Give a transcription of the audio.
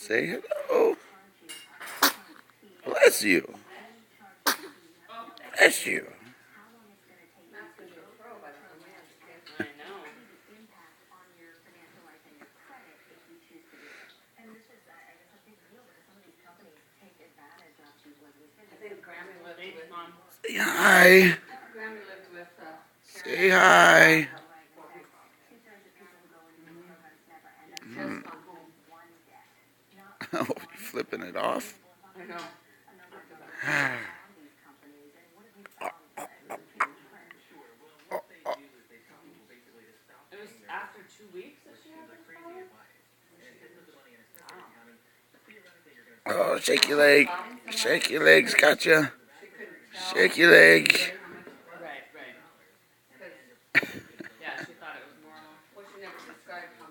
Say hello. Bless you. Bless you. Say hi. Say hi. Oh, you flipping it off? I know. It was after 2 weeks that she had this problem? Oh, shake your leg. Shake your legs, gotcha. Shake your leg. Right. Yeah, she thought it was normal. Well, she never described how